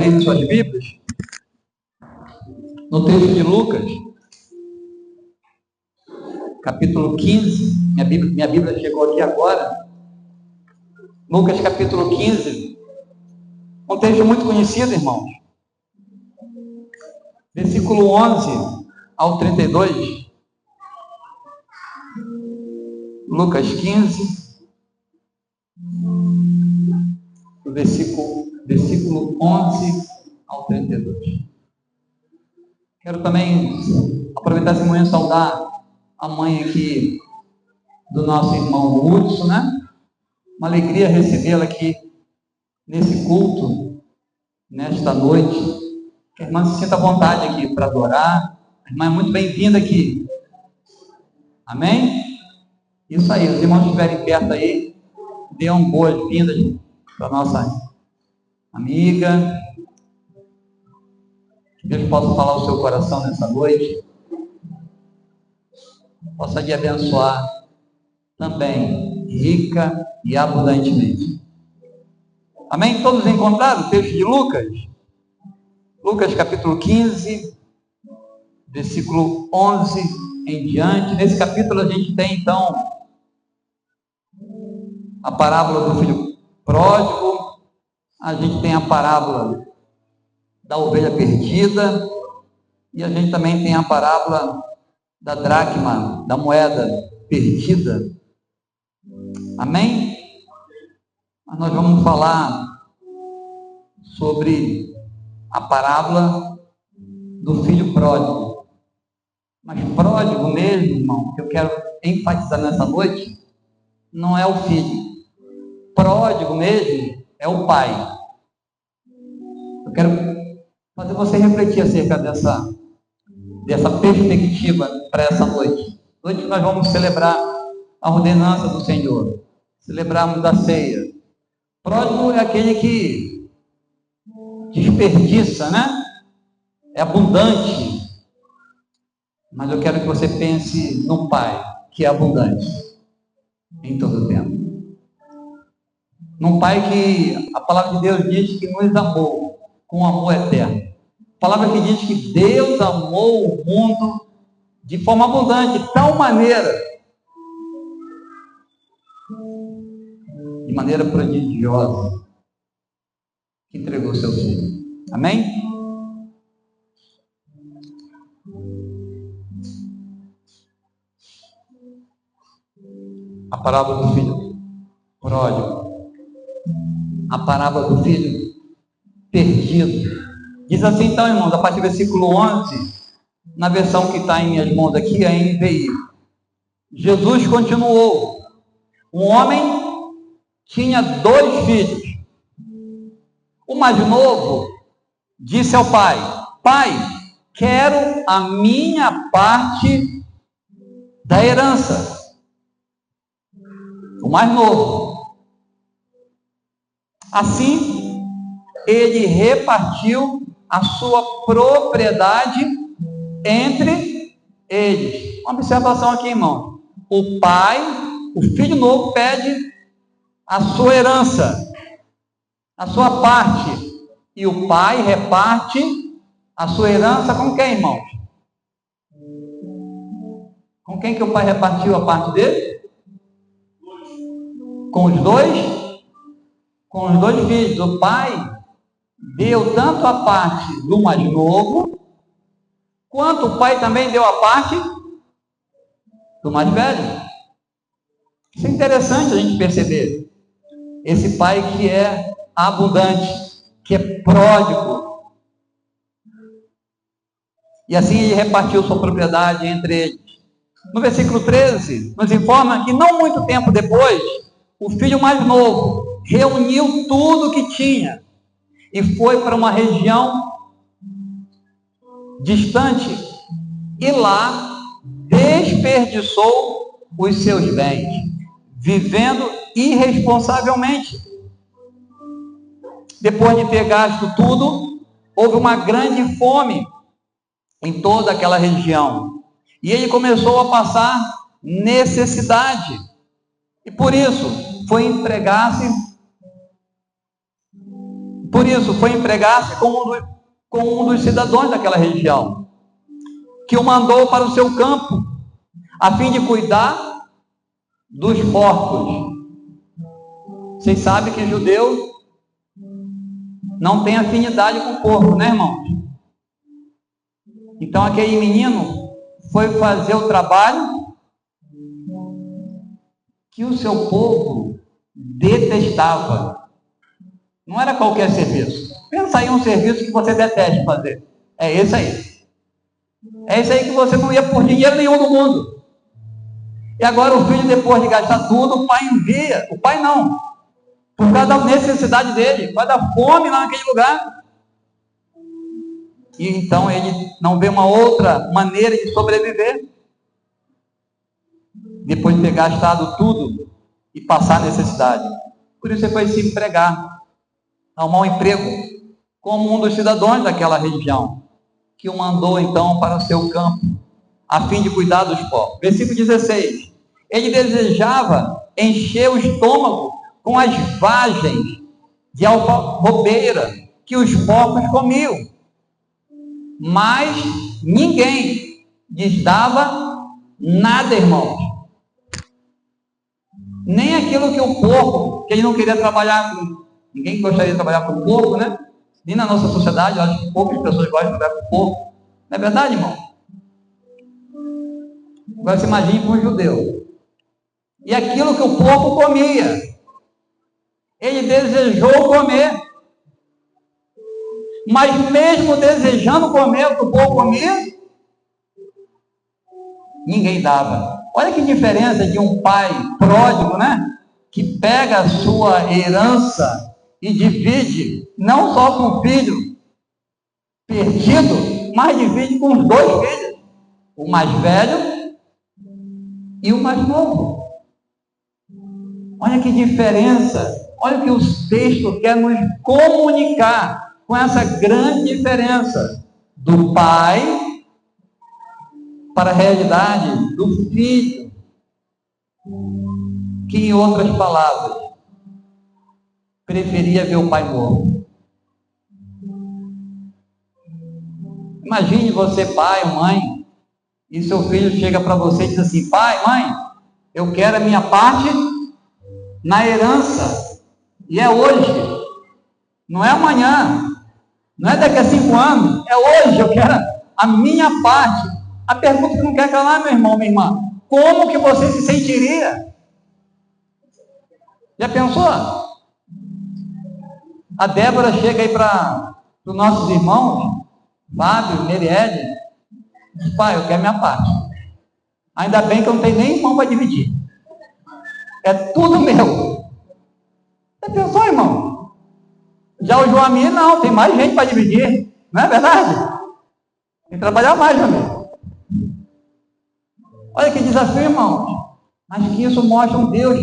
Em suas Bíblias, no texto de Lucas, capítulo 15, minha Bíblia chegou aqui agora. Lucas, capítulo 15, um texto muito conhecido, irmãos. Versículo 11 ao 32. Lucas 15, versículo 11 ao 32. Quero também aproveitar esse momento e saudar a mãe aqui do nosso irmão Hudson, né? Uma alegria recebê-la aqui nesse culto, nesta noite. Que a irmã se sinta à vontade aqui para adorar. A irmã é muito bem-vinda aqui. Amém? Isso aí, os irmãos que estiverem perto aí, dêem boas-vindas para a nossa amiga. Que Deus possa falar o seu coração nessa noite. Possa lhe abençoar também, rica e abundantemente. Amém? Todos encontraram o texto de Lucas? Lucas capítulo 15, versículo 11 em diante. Nesse capítulo a gente tem então a parábola do filho pródigo, a gente tem a parábola da ovelha perdida, e a gente também tem a parábola da dracma, da moeda perdida. Amém? Mas nós vamos falar sobre a parábola do filho pródigo. Mas pródigo mesmo, irmão, que eu quero enfatizar nessa noite, não é o filho. Pródigo mesmo é o pai. Eu quero fazer você refletir acerca dessa perspectiva para essa noite. Hoje nós vamos celebrar a ordenança do Senhor, celebrarmos a ceia. Pródigo é aquele que desperdiça, né? É abundante. Mas eu quero que você pense no Pai, que é abundante em todo o tempo. Num Pai que a palavra de Deus diz que nos amou com amor eterno. A palavra que diz que Deus amou o mundo de forma abundante, de tal maneira, de maneira prodigiosa, que entregou seu filho. Amém? A parábola do filho pródigo. A parábola do filho perdido. Diz assim então, irmãos, a partir do versículo 11, na versão que está em minhas mãos aqui, a NVI. Jesus continuou. Um homem tinha 2 filhos. O mais novo disse ao pai: Pai, quero a minha parte da herança. O mais novo. Assim, ele repartiu a sua propriedade entre eles. Uma observação aqui, irmão. O pai, o filho novo, pede a sua herança, a sua parte. E o pai reparte a sua herança com quem, irmãos? Com quem que o pai repartiu a parte dele? Com os dois? Com os 2 filhos. O pai deu tanto a parte do mais novo, quanto o pai também deu a parte do mais velho. Isso é interessante a gente perceber. Esse pai que é abundante, que é pródigo. E assim ele repartiu sua propriedade entre eles. No versículo 13, nos informa que não muito tempo depois, o filho mais novo reuniu tudo que tinha e foi para uma região distante e lá desperdiçou os seus bens, vivendo irresponsavelmente. Depois de ter gasto tudo, houve uma grande fome em toda aquela região e ele começou a passar necessidade e por isso foi entregar-se Por isso, foi empregar-se com um dos cidadãos daquela região, que o mandou para o seu campo, a fim de cuidar dos porcos. Vocês sabem que judeu não tem afinidade com porco, né, irmãos? Então, aquele menino foi fazer o trabalho que o seu povo detestava. Não era qualquer serviço. Pensa aí um serviço que você detesta fazer. É esse aí. É esse aí que você não ia por dinheiro nenhum do mundo. E agora o filho, depois de gastar tudo, o pai envia. O pai não. Por causa da necessidade dele, por causa da fome lá naquele lugar. E então ele não vê uma outra maneira de sobreviver. Depois de ter gastado tudo e passar necessidade. Por isso ele foi se empregar. Arrumar um emprego como um dos cidadãos daquela região, que o mandou então para o seu campo, a fim de cuidar dos porcos. Versículo 16. Ele desejava encher o estômago com as vagens de alfarrobeira que os porcos comiam, mas ninguém lhes dava nada, irmãos. Nem aquilo que o porco, que ele não queria trabalhar com. Ninguém gostaria de trabalhar com porco, né? Nem na nossa sociedade, eu acho que poucas pessoas gostam de trabalhar com porco. Não é verdade, irmão? Agora você imagine para um judeu. E aquilo que o porco comia, ele desejou comer. Mas mesmo desejando comer o que o porco comia, ninguém dava. Olha que diferença de um pai pródigo, né? Que pega a sua herança e divide, não só com o filho perdido, mas divide com os dois filhos, o mais velho e o mais novo. Olha que diferença, olha o que o texto quer nos comunicar com essa grande diferença do pai para a realidade do filho, que, em outras palavras, preferia ver o pai morto. Imagine você, pai, mãe, e seu filho chega para você e diz assim: pai, mãe, eu quero a minha parte na herança, e é hoje, não é amanhã, não é daqui a 5 anos, é hoje, eu quero a minha parte. A pergunta que não quer calar, meu irmão, minha irmã: como que você se sentiria? Já pensou? A Débora chega aí para os nossos irmãos, Fábio, Merielle, diz: pai, eu quero minha parte. Ainda bem que eu não tenho nem irmão para dividir. É tudo meu. Já pensou, irmão? Já o Joamir, não, tem mais gente para dividir. Não é verdade? Tem que trabalhar mais, Joamir. Olha que desafio, irmão. Mas que isso mostra um Deus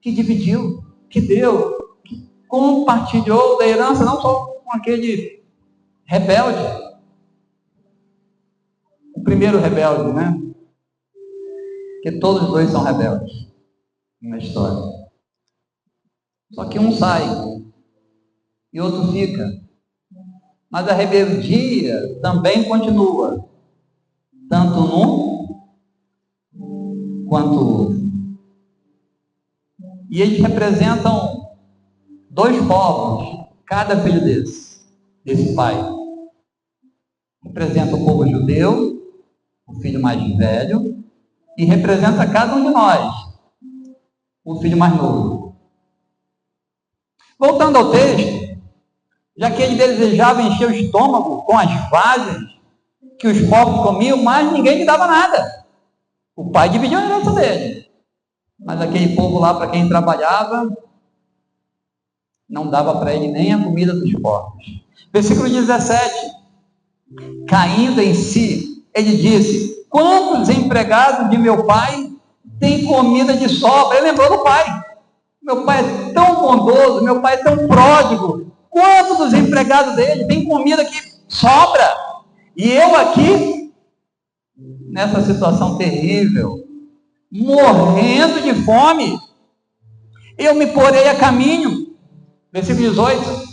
que dividiu, que deu, que compartilhou da herança, não só com aquele rebelde. O primeiro rebelde, né? Porque todos os dois são rebeldes na história. Só que um sai e outro fica. Mas a rebeldia também continua, tanto num quanto o outro. E eles representam dois povos, cada filho desse pai. Representa o povo judeu, o filho mais velho, e representa cada um de nós, o filho mais novo. Voltando ao texto, já que ele desejava encher o estômago com as vagens que os povos comiam, mas ninguém lhe dava nada. O pai dividiu a herança dele, mas aquele povo lá, para quem trabalhava, não dava para ele nem a comida dos porcos. Versículo 17. Caindo em si, ele disse: quantos empregados de meu pai têm comida de sobra? Ele lembrou do pai. Meu pai é tão bondoso, meu pai é tão pródigo. Quantos dos empregados dele tem comida que sobra? E eu aqui, nessa situação terrível, morrendo de fome, eu me porei a caminho. Versículo 18.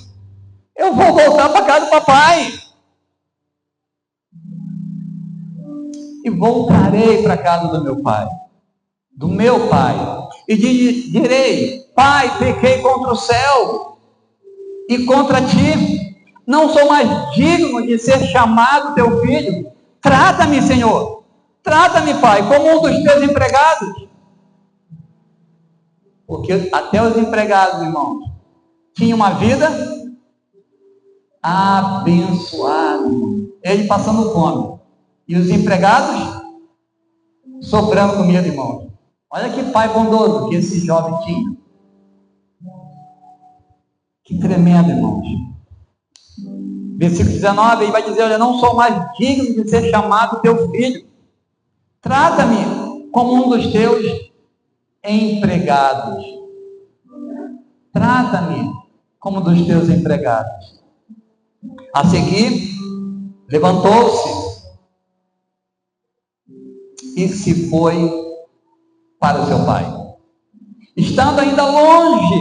Eu vou voltar para casa do papai. E voltarei para a casa do meu pai. Do meu pai. E direi: Pai, pequei contra o céu e contra ti. Não sou mais digno de ser chamado teu filho. Trata-me, Senhor. Trata-me, Pai, como um dos teus empregados. Porque até os empregados, irmãos, tinham uma vida abençoada. Ele passando fome. E os empregados sobrando comida, irmãos. Olha que pai bondoso que esse jovem tinha. Que tremendo, irmãos. Versículo 19, ele vai dizer: olha, não sou mais digno de ser chamado teu filho. Trata-me como um dos teus empregados. Trata-me como um dos teus empregados. A seguir, levantou-se e se foi para o seu pai. Estando ainda longe,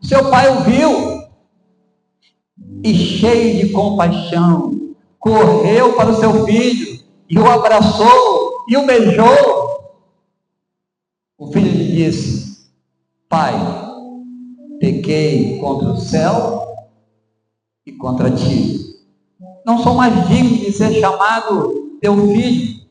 seu pai o viu e, cheio de compaixão, correu para o seu filho e o abraçou e o beijou. O filho lhe disse: Pai, pequei contra o céu e contra ti. Não sou mais digno de ser chamado teu filho.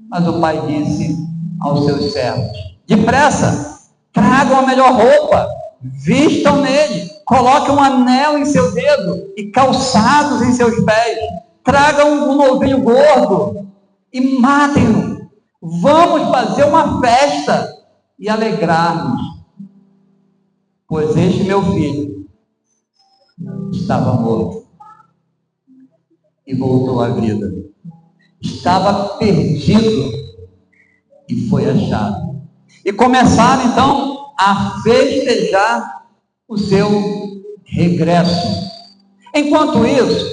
Mas o pai disse aos seus servos: depressa, tragam a melhor roupa, vistam nele, coloquem um anel em seu dedo e calçados em seus pés, tragam um novilho gordo e matem-no. Vamos fazer uma festa e alegrar-nos, pois este meu filho estava morto e voltou à vida. Estava perdido e foi achado. E começaram então a festejar o seu regresso. Enquanto isso,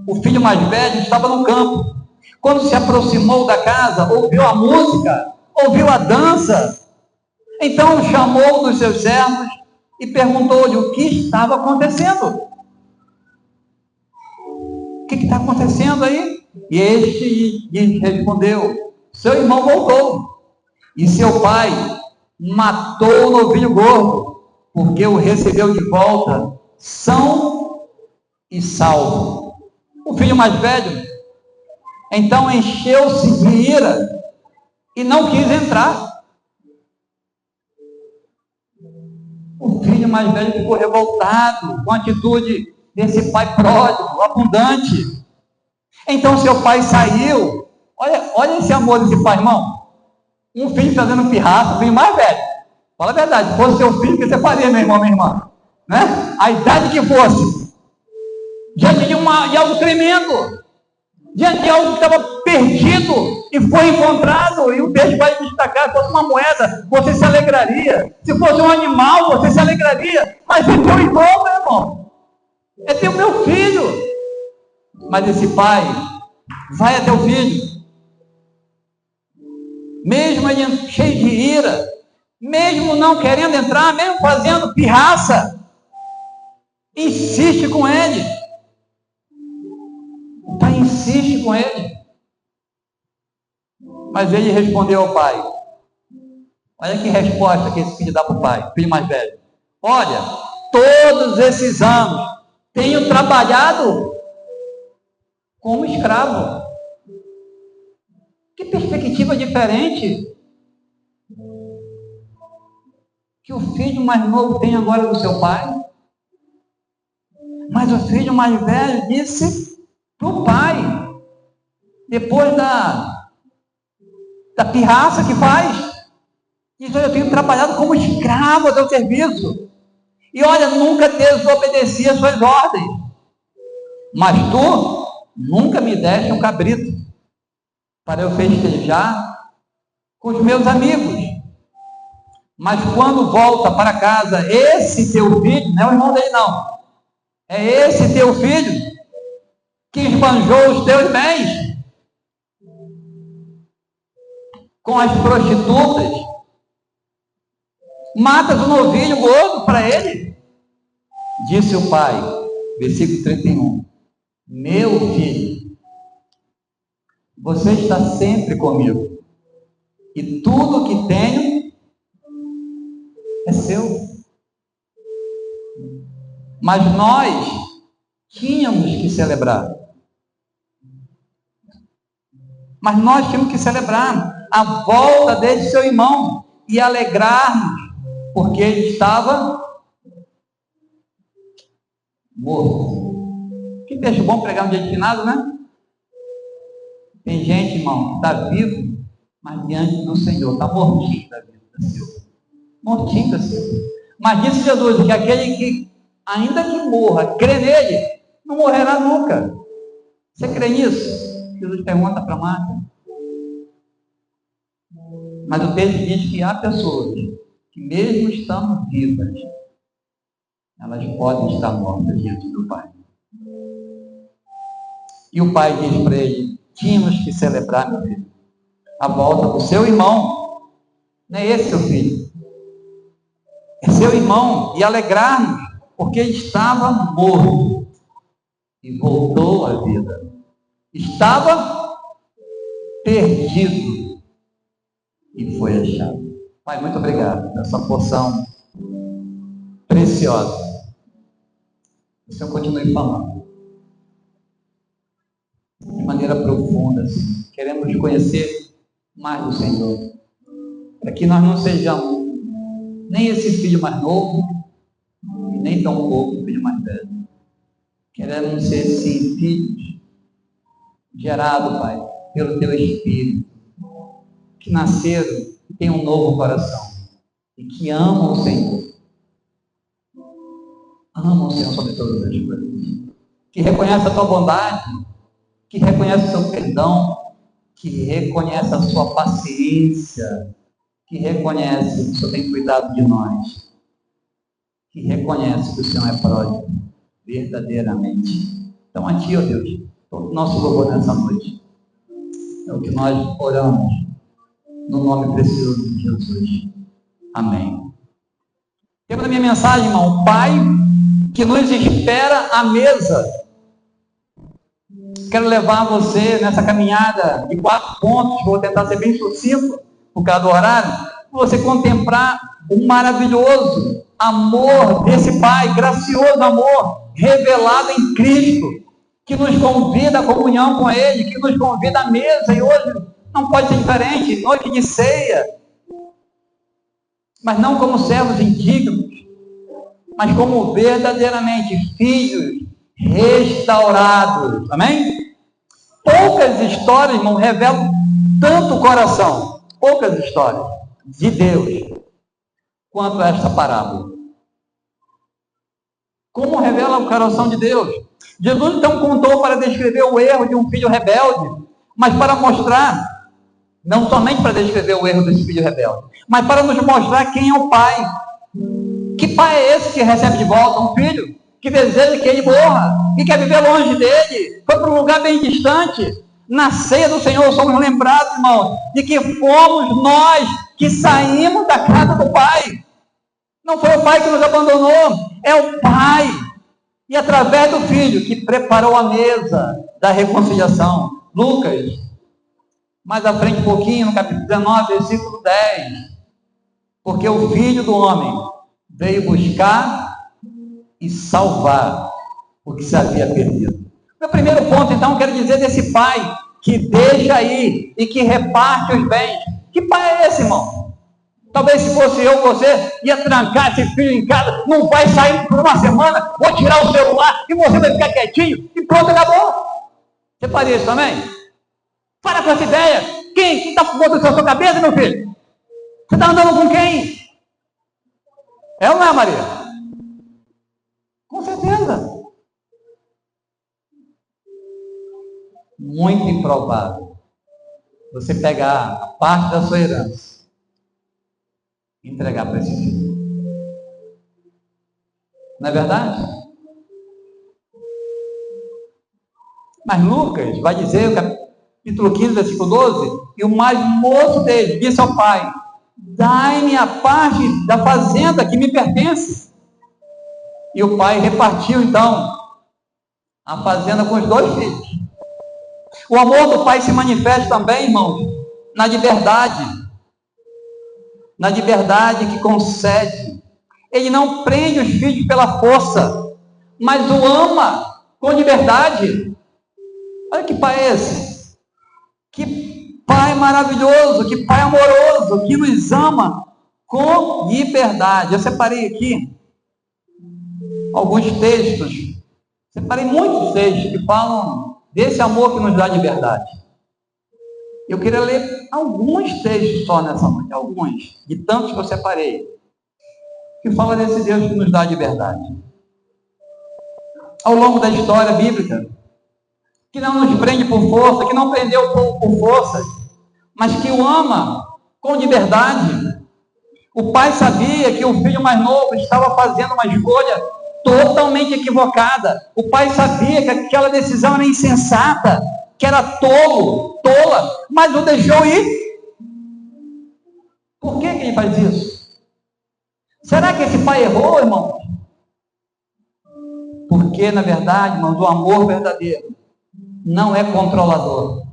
o filho mais velho estava no campo. Quando se aproximou da casa, ouviu a música, ouviu a dança. Então chamou um dos seus servos e perguntou-lhe o que estava acontecendo. O que está acontecendo aí? E este lhe respondeu: seu irmão voltou, e seu pai matou o novilho gordo, porque o recebeu de volta são e salvo. O filho mais velho então encheu-se de ira e não quis entrar. O filho mais velho ficou revoltado com a atitude desse pai pródigo, abundante. Então seu pai saiu. Olha esse amor desse pai, irmão. Um filho fazendo pirraça, o filho mais velho. Fala a verdade, se fosse seu filho, o que você faria, meu irmão, minha irmã? Né? A idade que fosse. Diante de algo tremendo. Diante de algo que estava perdido e foi encontrado. E o texto vai destacar: se fosse uma moeda, você se alegraria. Se fosse um animal, você se alegraria. Mas é teu irmão, meu irmão. É teu meu filho. Mas esse pai vai até o filho, mesmo ele cheio de ira, mesmo não querendo entrar, mesmo fazendo pirraça, insiste com ele. O pai insiste com ele. Mas ele respondeu ao pai. Olha que resposta que esse filho dá para o pai, filho mais velho. Olha, todos esses anos tenho trabalhado como escravo. Que perspectiva diferente que o filho mais novo tem agora do seu pai. Mas o filho mais velho disse para o pai, depois da pirraça que faz, diz: eu tenho trabalhado como escravo ao teu serviço, e olha, nunca desobedeci às suas ordens, mas tu nunca me deste um cabrito para eu festejar com os meus amigos. Mas quando volta para casa esse teu filho, não é o irmão dele não, é esse teu filho que esbanjou os teus bens com as prostitutas, matas o novilho gordo para ele. Disse o pai: Versículo 31. Meu filho, você está sempre comigo, e tudo que tenho é seu. Mas nós tínhamos que celebrar. Mas nós tínhamos que celebrar a volta desse seu irmão e alegrar-nos, porque ele estava morto. Que texto bom pregar no dia de finado, né? Tem gente, irmão, que está vivo, mas diante do Senhor, está mortinho da vida do Senhor. Mortinho da Senhor. Mas disse Jesus que aquele que, ainda que morra, crê nele, não morrerá nunca. Você crê nisso? Jesus pergunta para Marta. Mas o texto diz que há pessoas que, mesmo estando vivas, elas podem estar mortas diante do Pai. E o Pai diz para ele: tínhamos que celebrar, meu filho, a volta do seu irmão. Não é esse seu filho, é seu irmão, e alegrar-nos, porque ele estava morto e voltou à vida. Estava perdido e foi achado. Pai, muito obrigado por essa porção preciosa. O Senhor continue falando de maneira profunda, assim. Queremos conhecer mais do Senhor, para que nós não sejamos nem esse filho mais novo e nem tão pouco o filho mais velho. Queremos ser, sim, filhos gerados, Pai, pelo Teu Espírito, que nasceram e têm um novo coração e que amam o Senhor. Amam o Senhor sobre todas as coisas. Que reconhece a Tua bondade, que reconhece o Seu perdão, que reconhece a Sua paciência, que reconhece que o Senhor tem cuidado de nós, que reconhece que o Senhor é pródigo, verdadeiramente. Então, a Ti, ó Deus, todo o nosso louvor nessa noite é o que nós oramos, no nome precioso de Jesus. Amém. Tema da minha mensagem, irmão: Pai que nos espera à mesa. Quero levar você nessa caminhada de 4 pontos, vou tentar ser bem sucinto por causa do horário, para você contemplar o maravilhoso amor desse Pai, gracioso amor revelado em Cristo, que nos convida à comunhão com Ele, que nos convida à mesa, e hoje não pode ser diferente, noite de ceia, mas não como servos indignos, mas como verdadeiramente filhos restaurados. Amém? Poucas histórias, irmão, revelam tanto o coração, poucas histórias de Deus, quanto esta parábola. Como revela o coração de Deus? Jesus então contou para descrever o erro de um filho rebelde, mas para mostrar, não somente para descrever o erro desse filho rebelde, mas para nos mostrar quem é o Pai. Que pai é esse que recebe de volta um filho que deseja que ele morra, que quer viver longe dele, foi para um lugar bem distante? Na ceia do Senhor somos lembrados, irmão, de que fomos nós que saímos da casa do Pai. Não foi o Pai que nos abandonou, é o Pai. E através do Filho que preparou a mesa da reconciliação. Lucas, mais à frente um pouquinho, no capítulo 19, versículo 10. Porque o Filho do Homem veio buscar e salvar o que se havia perdido. Meu primeiro ponto, então, eu quero dizer desse pai que deixa ir e que reparte os bens. Que pai é esse, irmão? Talvez se fosse eu, você ia trancar esse filho em casa, não vai sair por uma semana, vou tirar o celular e você vai ficar quietinho e pronto, acabou. Você faria isso também? Para com essa ideia. Quem está botando isso na sua cabeça, meu filho? Você está andando com quem? É ou não é, Maria? Com certeza. Muito improvável você pegar a parte da sua herança e entregar para esse filho. Não é verdade? Mas Lucas vai dizer, capítulo 15, versículo 12, e o mais moço dele disse ao pai: dai-me a parte da fazenda que me pertence. E o pai repartiu, então, A fazenda com os 2 filhos. O amor do pai se manifesta também, irmãos, na liberdade. Na liberdade que concede. Ele não prende os filhos pela força, mas o ama com liberdade. Olha que pai é esse. Que pai maravilhoso, que pai amoroso, que nos ama com liberdade. Eu separei aqui alguns textos, separei muitos textos que falam desse amor que nos dá liberdade. Eu queria ler alguns textos só nessa noite, alguns, de tantos que eu separei, que fala desse Deus que nos dá liberdade. Ao longo da história bíblica, que não nos prende por força, que não prendeu o povo por força, mas que o ama com liberdade. O pai sabia que o filho mais novo estava fazendo uma escolha totalmente equivocada. O pai sabia que aquela decisão era insensata, que era tola, mas o deixou ir. Por que ele faz isso? Será que esse pai errou, irmão? Porque, na verdade, irmãos, o amor verdadeiro não é controlador,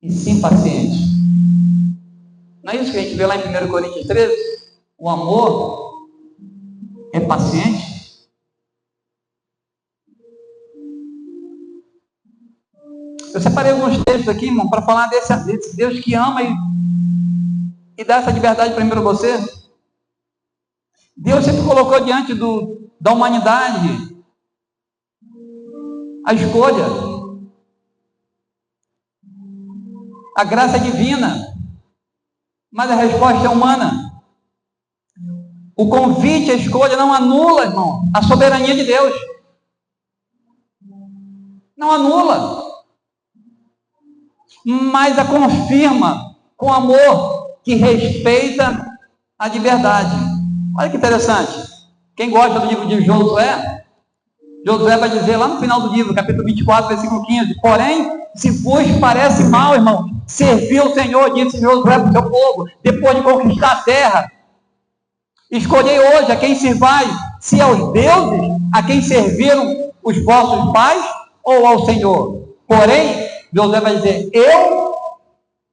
e sim paciente. Não é isso que a gente vê lá em 1 Coríntios 13? O amor é paciente. Eu separei alguns textos aqui, irmão, para falar desse Deus que ama e dá essa liberdade para mim, para você. Deus sempre colocou diante da humanidade a escolha, a graça divina, mas a resposta é humana. O convite, a escolha não anula, irmão, a soberania de Deus. Não anula, mas a confirma com amor que respeita a liberdade. Olha que interessante. Quem gosta do livro de Josué vai dizer lá no final do livro, capítulo 24, versículo 15: porém, se vos parece mal, irmão, servir ao Senhor, disse Josué para o seu povo, depois de conquistar a terra, escolhei hoje a quem servais, se aos deuses a quem serviram os vossos pais, ou ao Senhor. Porém, Josué vai dizer: eu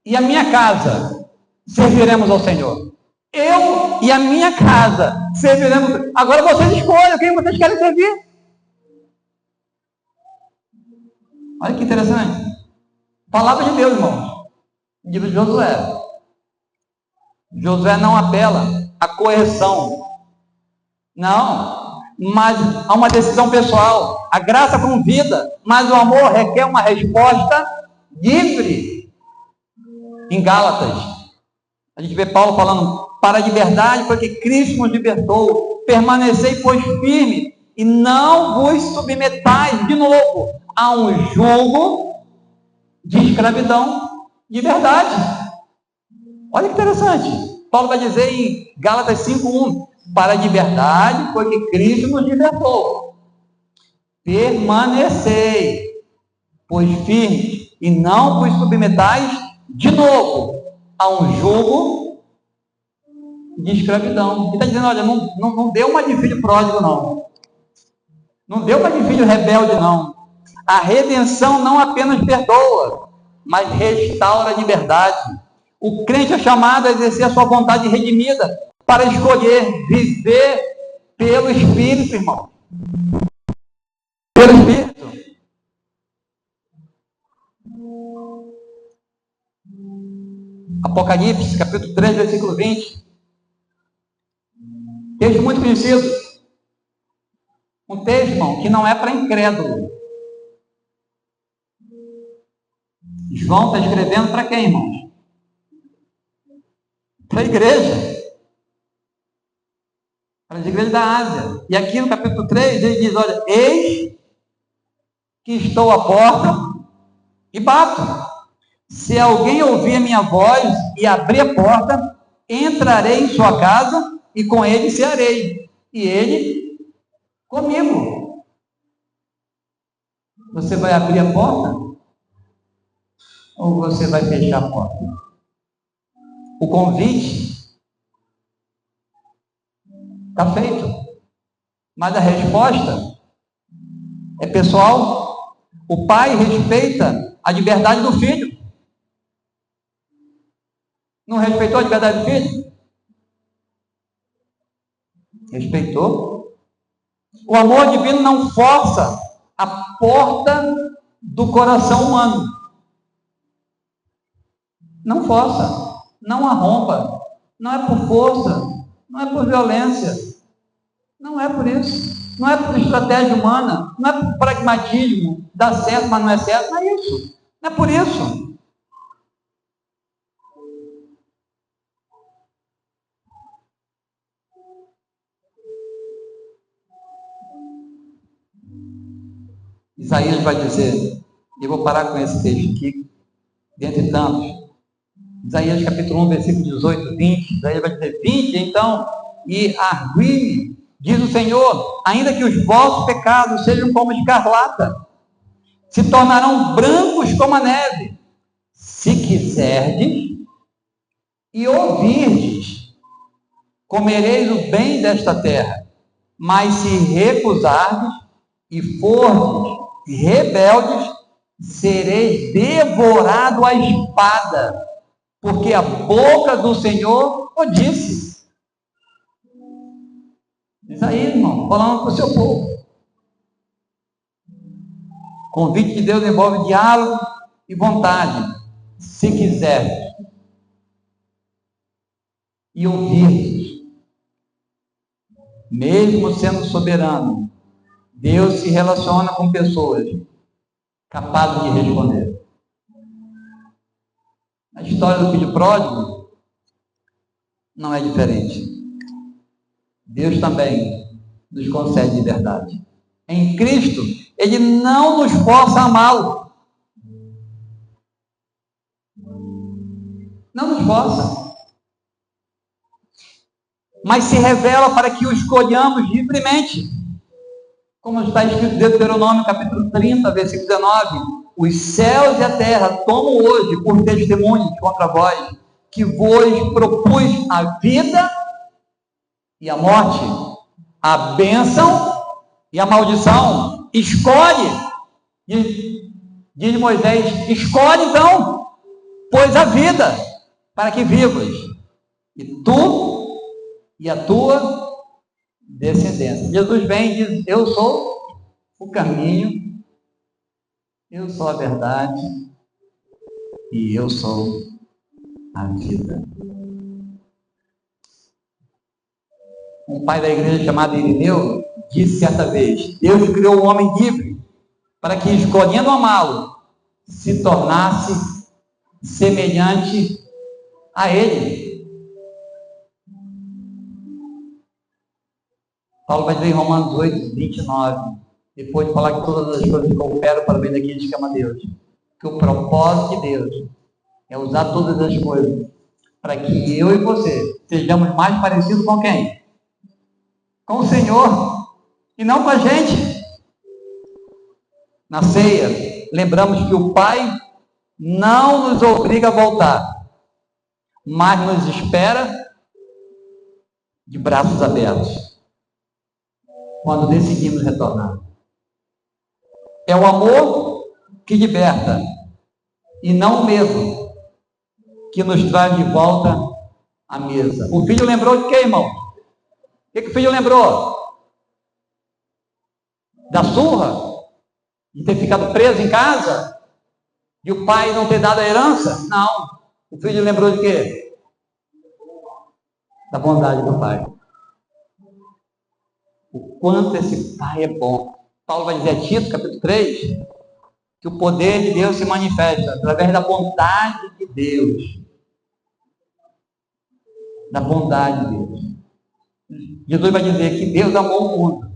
e a minha casa serviremos ao Senhor. Eu e a minha casa serviremos. Agora vocês escolhem quem vocês querem servir. Olha que interessante. Palavra de Deus, irmãos. Livro de Josué. Josué não apela à correção. Não. Mas há uma decisão pessoal. A graça convida, mas o amor requer uma resposta livre. Em Gálatas, a gente vê Paulo falando: para a liberdade foi que Cristo nos libertou. Permanecei, pois, firme, e não vos submetais de novo a um jugo de escravidão de verdade. Olha que interessante. Paulo vai dizer em Gálatas 5:1: para a liberdade foi que Cristo nos libertou. Permanecei, pois, firmes, e não vos submetais de novo a um jugo de escravidão. Ele está dizendo: olha, não deu uma de filho pródigo, não. Não deu uma de filho rebelde, não. A redenção não apenas perdoa, mas restaura a liberdade. O crente é chamado a exercer a sua vontade redimida para escolher viver pelo Espírito, irmão. Pelo Espírito. Apocalipse, capítulo 3, versículo 20. Texto muito conhecido. Um texto, irmão, que não é para incrédulo. João está escrevendo para quem, irmãos? Para a igreja. Para as igrejas da Ásia. E aqui no capítulo 3, ele diz: olha, eis que estou à porta e bato. Se alguém ouvir a minha voz e abrir a porta, entrarei em sua casa e com ele cearei, e ele comigo. Você vai abrir a porta? Ou você vai fechar a porta? O convite está feito. Mas a resposta é pessoal. O pai respeita a liberdade do filho. Não respeitou a liberdade do filho? Respeitou. O amor divino não força a porta do coração humano. Não força, não arromba, não é por força, não é por violência, não é por isso, não é por estratégia humana, não é por pragmatismo, dá certo, mas não é certo, não é isso, não é por isso. Isaías vai dizer, e eu vou parar com esse texto aqui, dentre tantos, Isaías capítulo 1, versículo 18, 20, Isaías vai dizer, 20, então, e argui-me, diz o Senhor, ainda que os vossos pecados sejam como escarlata, se tornarão brancos como a neve, se quiserdes e ouvirdes, comereis o bem desta terra, mas se recusardes e fordes rebeldes, sereis devorado à espada, porque a boca do Senhor o disse. Diz aí, irmão, falando para o seu povo. O convite de Deus envolve diálogo e vontade, se quiser. E ouvir. Mesmo sendo soberano, Deus se relaciona com pessoas capazes de responder. A história do filho pródigo não é diferente. Deus também nos concede liberdade. Em Cristo, Ele não nos força a amá-lo. Não nos força. Mas se revela para que o escolhamos livremente. Como está escrito em Deuteronômio, capítulo 30, versículo 19. Os céus e a terra tomam hoje por testemunho contra vós, que vos propus a vida e a morte, a bênção e a maldição. Escolhe, diz Moisés, escolhe então, pois a vida, para que vivas, e tu e a tua descendência. Jesus vem e diz, eu sou o caminho, eu sou a verdade e eu sou a vida. Um pai da igreja chamado Irineu disse certa vez, Deus criou o homem livre para que, escolhendo amá-lo, se tornasse semelhante a ele. Paulo vai dizer em Romanos 8, 29, depois de falar que todas as coisas cooperam para o bem daqueles que amam a Deus, que o propósito de Deus é usar todas as coisas para que eu e você sejamos mais parecidos com quem? Com o Senhor, e não com a gente. Na ceia, lembramos que o Pai não nos obriga a voltar, mas nos espera de braços abertos, quando decidimos retornar. É o amor que liberta, e não o medo que nos traz de volta à mesa. O filho lembrou de quê, irmão? O que o filho lembrou? Da surra? De ter ficado preso em casa? De o pai não ter dado a herança? Não. O filho lembrou de quê? Da bondade do pai. O quanto esse pai é bom. Paulo vai dizer a Tito, capítulo 3, que o poder de Deus se manifesta através da bondade de Deus. Da bondade de Deus. Jesus vai dizer que Deus amou o mundo.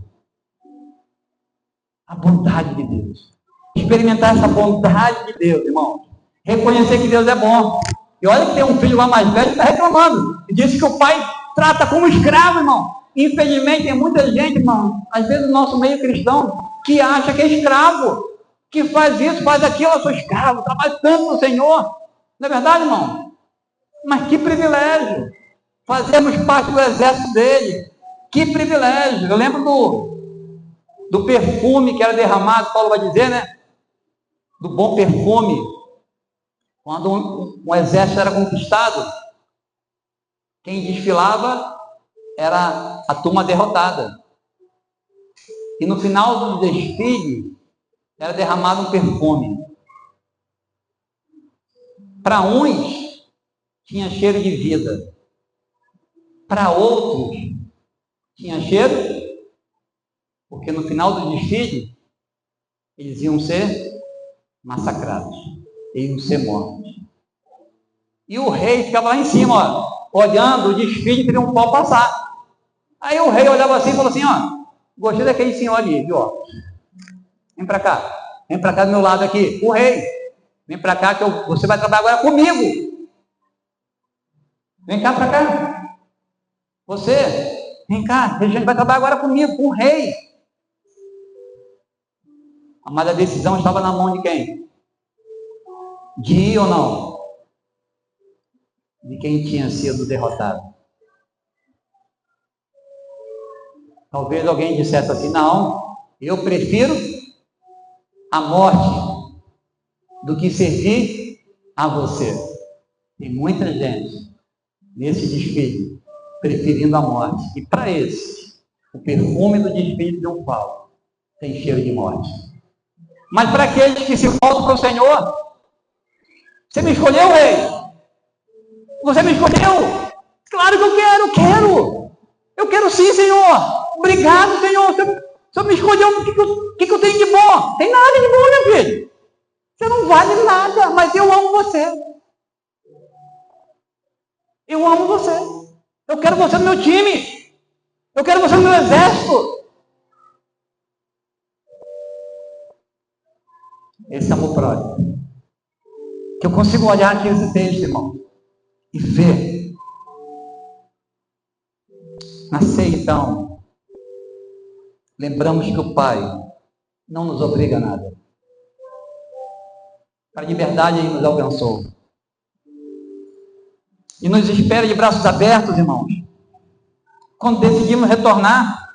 A bondade de Deus. Experimentar essa bondade de Deus, irmão. Reconhecer que Deus é bom. E olha que tem um filho lá mais velho que está reclamando. E disse que o pai trata como escravo, irmão. Infelizmente tem muita gente, irmão, às vezes no nosso meio cristão, que acha que é escravo. Que faz isso, faz aquilo, eu sou escravo, trabalho tanto no Senhor. Não é verdade, irmão? Mas que privilégio. Fazemos parte do exército dele. Que privilégio. Eu lembro do perfume que era derramado, Paulo vai dizer, né? Do bom perfume. Quando um exército era conquistado, quem desfilava era a turma derrotada. E no final do desfile, era derramado um perfume. Para uns, tinha cheiro de vida. Para outros, tinha cheiro, porque no final do desfile, eles iam ser massacrados, eles iam ser mortos. E o rei ficava lá em cima, ó, olhando o desfile, queria um pau passar. Aí o rei olhava assim e falou assim, ó, gostei daquele senhor ali, viu, ó. Vem para cá do meu lado aqui, o rei, vem para cá que você vai trabalhar agora comigo. Vem cá para cá. Você, vem cá, a gente vai trabalhar agora comigo, com o rei. Mas a decisão estava na mão de quem? De ir ou não? De quem tinha sido derrotado. Talvez alguém dissesse assim, não, eu prefiro a morte do que servir a você. Tem muita gente nesse desfile preferindo a morte. E para esse, o perfume do desfile de um pau tem cheiro de morte. Mas para aqueles que se voltam para o Senhor, você me escolheu, rei? Você me escolheu? Claro que eu quero. Eu quero sim, Senhor. Obrigado, Senhor. O Senhor me escolheu. O que eu tenho de bom? Tem nada de bom, meu filho. Você não vale nada, mas eu amo você. Eu amo você. Eu quero você no meu time. Eu quero você no meu exército. Esse amor próprio. Que eu consigo olhar aqui esse texto, irmão, e ver. Nascer, então, lembramos que o Pai não nos obriga a nada. A liberdade Ele nos alcançou. E nos espera de braços abertos, irmãos, quando decidimos retornar.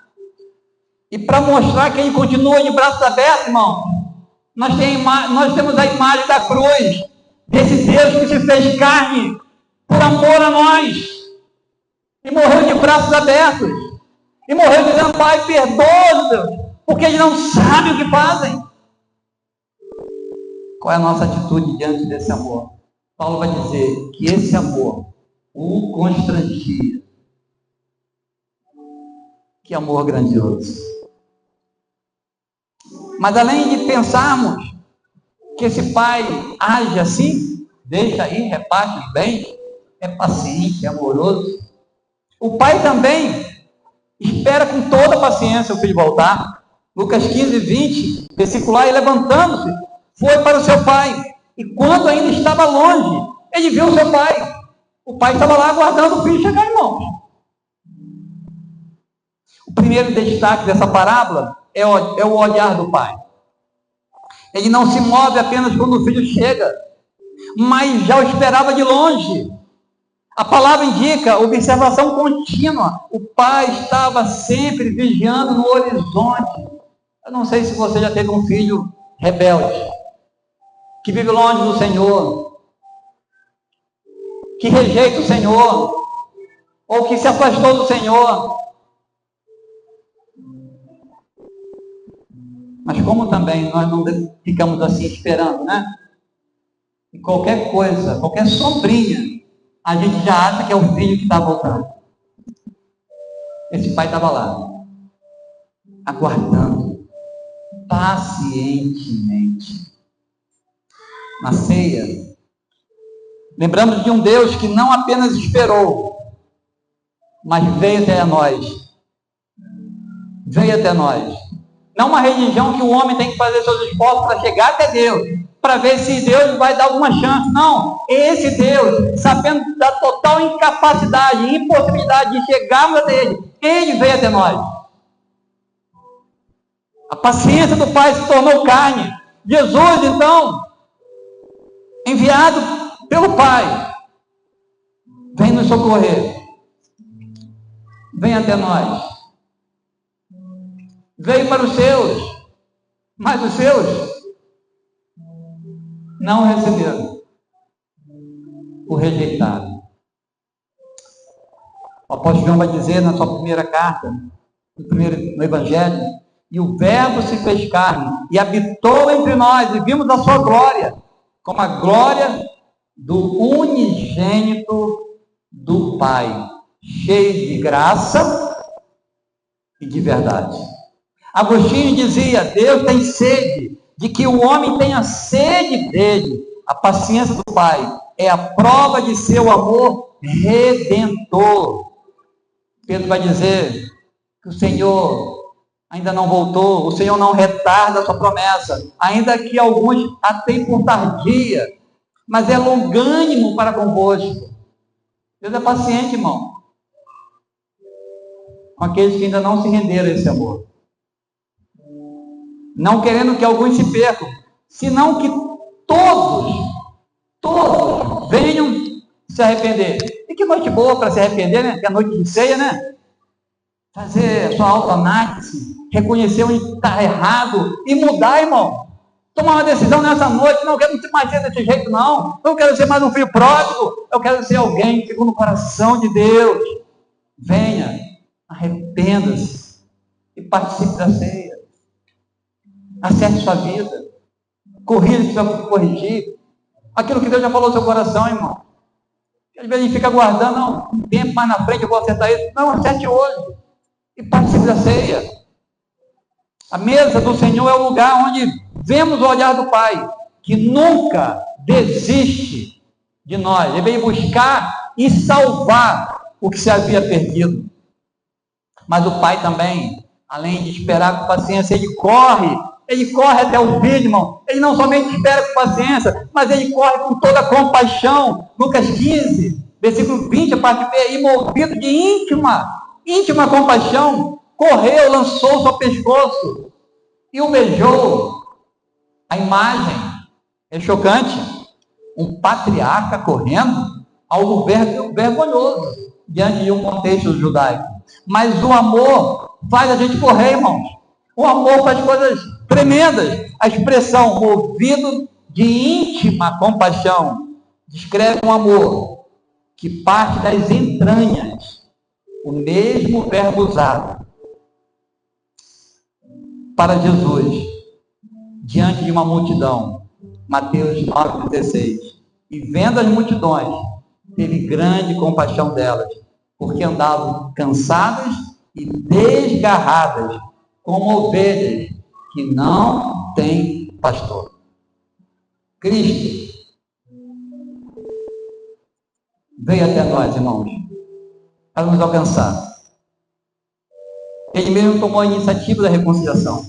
E para mostrar que Ele continua de braços abertos, irmão, nós temos a imagem da cruz, desse Deus que se fez carne por amor a nós. E morreu de braços abertos. E morreu dizendo, Pai, perdoa, Deus, porque eles não sabem o que fazem. Qual é a nossa atitude diante desse amor? Paulo vai dizer que esse amor o constrangia. Que amor grandioso. Mas além de pensarmos que esse Pai age assim, deixa aí, reparte os bens, é paciente, é amoroso, o Pai também espera com toda paciência o filho voltar. Lucas 15, 20, versículo lá, e levantando-se, foi para o seu pai. E quando ainda estava longe, ele viu o seu pai. O pai estava lá aguardando o filho chegar, irmãos. O primeiro destaque dessa parábola é o olhar do pai. Ele não se move apenas quando o filho chega, mas já o esperava de longe. A palavra indica observação contínua. O pai estava sempre vigiando no horizonte. Eu não sei se você já teve um filho rebelde, que vive longe do Senhor, que rejeita o Senhor, ou que se afastou do Senhor. Mas como também nós não ficamos assim esperando, né? E qualquer coisa, qualquer sombrinha, a gente já acha que é o filho que está voltando. Esse pai estava lá, aguardando, pacientemente. Na ceia, lembramos de um Deus que não apenas esperou, mas veio até nós. Veio até nós. Não uma religião que o homem tem que fazer seus esforços para chegar até Deus, para ver se Deus vai dar alguma chance. Não, esse Deus, sabendo da total incapacidade e impossibilidade de chegarmos até Ele veio até nós. A paciência do Pai se tornou carne. Jesus, então, enviado pelo Pai, vem nos socorrer. Vem até nós. Veio para os seus, mas os seus não receberam. O rejeitaram. O apóstolo João vai dizer na sua primeira carta, no Evangelho, e o Verbo se fez carne e habitou entre nós, e vimos a sua glória, como a glória do unigênito do Pai, cheio de graça e de verdade. Agostinho dizia: Deus tem sede de que o homem tenha sede dele. A paciência do Pai é a prova de seu amor redentor. Pedro vai dizer que o Senhor ainda não voltou, o Senhor não retarda a sua promessa, ainda que alguns a tenham por tardia, mas é longânimo para convosco. Deus é paciente, irmão, com aqueles que ainda não se renderam a esse amor, não querendo que alguns se percam, senão que todos venham se arrepender. E que noite boa para se arrepender, né? Que é a noite de ceia, né? Fazer a sua autoanálise, reconhecer onde está errado e mudar, irmão. Tomar uma decisão nessa noite: não quero mais ser desse jeito, não quero ser mais um filho pródigo, eu quero ser alguém segundo o coração de Deus. Venha, arrependa-se e participe da ceia. Acerte sua vida, corrija o que precisa corrigir, aquilo que Deus já falou no seu coração, irmão. Às vezes a gente fica aguardando: não, um tempo mais na frente eu vou acertar isso. Não, acerte hoje e participe da ceia. A mesa do Senhor é o lugar onde vemos o olhar do Pai, que nunca desiste de nós. Ele veio buscar e salvar o que se havia perdido. Mas o Pai também, além de esperar com paciência, ele corre até o fim, irmão. Ele não somente espera com paciência, mas ele corre com toda a compaixão. Lucas 15, versículo 20, a parte B, e movido de íntima compaixão, correu, lançou-se ao pescoço e o beijou. A imagem é chocante. Um patriarca correndo, algo vergonhoso diante de um contexto judaico. Mas o amor faz a gente correr, irmãos. O amor faz coisas tremendas. A expressão movido de íntima compaixão descreve um amor que parte das entranhas. O mesmo verbo usado para Jesus diante de uma multidão. Mateus 9,16. E vendo as multidões, teve grande compaixão delas, porque andavam cansadas e desgarradas, como ovelhas que não têm pastor. Cristo veio até nós, irmãos, para nos alcançar. Ele mesmo tomou a iniciativa da reconciliação.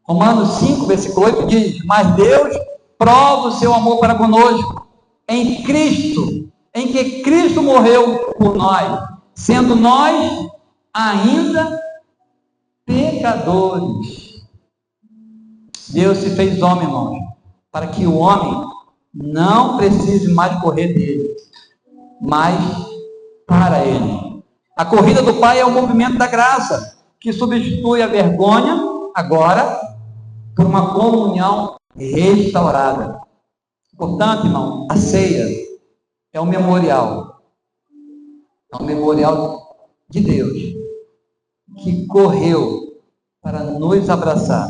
Romanos 5, versículo 8 diz: mas Deus prova o seu amor para conosco em Cristo, em que Cristo morreu por nós, sendo nós ainda pecadores. Deus se fez homem, irmãos, para que o homem não precise mais correr dele, mas para ele. A corrida do Pai é o movimento da graça, que substitui a vergonha, agora, por uma comunhão restaurada. Portanto, irmão, a ceia é um memorial. É um memorial de Deus, que correu para nos abraçar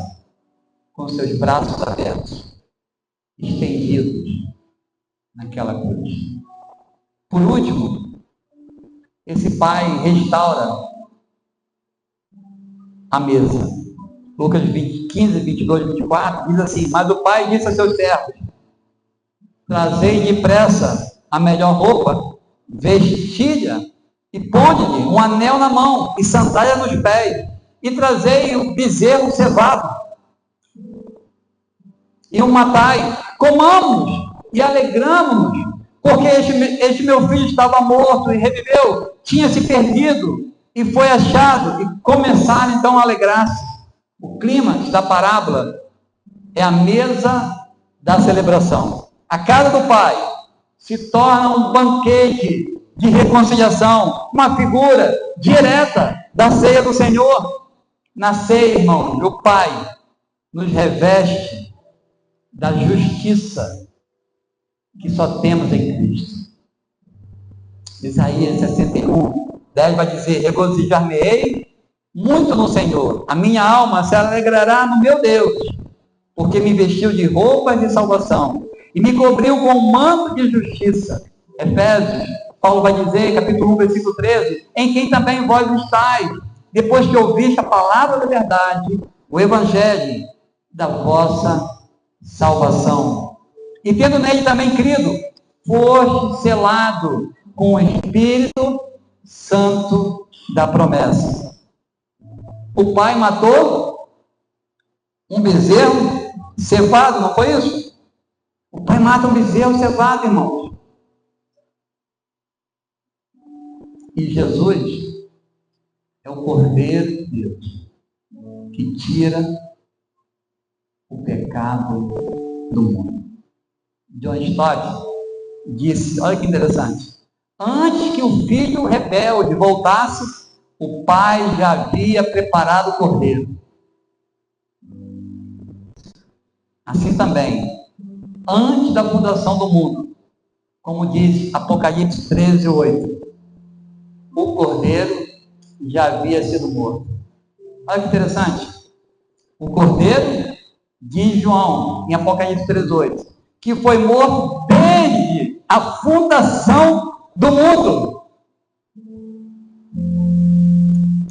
com seus braços abertos, estendidos naquela cruz. Por último, esse Pai restaura a mesa. Lucas 15, 22, 24, diz assim: mas o Pai disse a seus servos: trazei depressa a melhor roupa, vestilha e ponde-lhe um anel na mão e sandália nos pés, e trazei o bezerro cevado e o matai, comamos e alegramos-nos, porque este meu filho estava morto e reviveu, tinha se perdido e foi achado. E começaram então a alegrar-se. O clímax da parábola é a mesa da celebração. A casa do Pai se torna um banquete de reconciliação, uma figura direta da ceia do Senhor. Nascer, irmão, meu Pai nos reveste da justiça que só temos em Cristo. Isaías 61, 10 vai dizer: regozijar-me-ei muito no Senhor, a minha alma se alegrará no meu Deus, porque me vestiu de roupas de salvação e me cobriu com um manto de justiça. Efésios, Paulo vai dizer, capítulo 1, versículo 13, em quem também vós estáis, depois que ouviste a palavra da verdade, o evangelho da vossa salvação. E tendo nele também crido, foste selado com o Espírito Santo da promessa. O pai matou um bezerro cevado, não foi isso? O pai mata um bezerro cevado, irmãos. E Jesus é o Cordeiro de Deus que tira o pecado do mundo. John Stott disse, olha que interessante, antes que o filho rebelde voltasse, o pai já havia preparado o cordeiro. Assim também, antes da fundação do mundo, como diz Apocalipse 13, 8, o cordeiro já havia sido morto. Olha que interessante. O cordeiro, diz João, em Apocalipse 13, 8, que foi morto desde a fundação do mundo.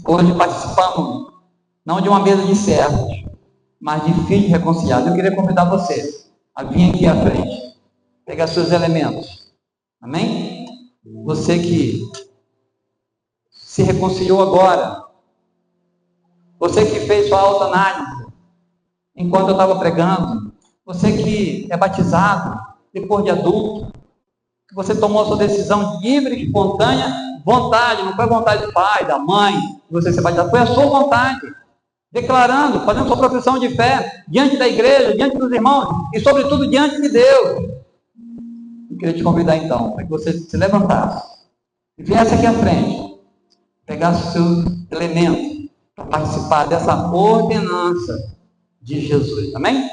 Hoje participamos, não de uma mesa de servos, mas de filhos reconciliados. Eu queria convidar você a vir aqui à frente, pegar seus elementos. Amém? Você que se reconciliou agora, você que fez sua autoanálise enquanto eu estava pregando, você que é batizado depois de adulto, que você tomou a sua decisão livre, espontânea, vontade, não foi a vontade do pai, da mãe, que você se batizado, foi a sua vontade, declarando, fazendo sua profissão de fé, diante da igreja, diante dos irmãos, e sobretudo diante de Deus. Eu queria te convidar então, para que você se levantasse, e viesse aqui à frente, pegasse os seus elementos, para participar dessa ordenança de Jesus, amém?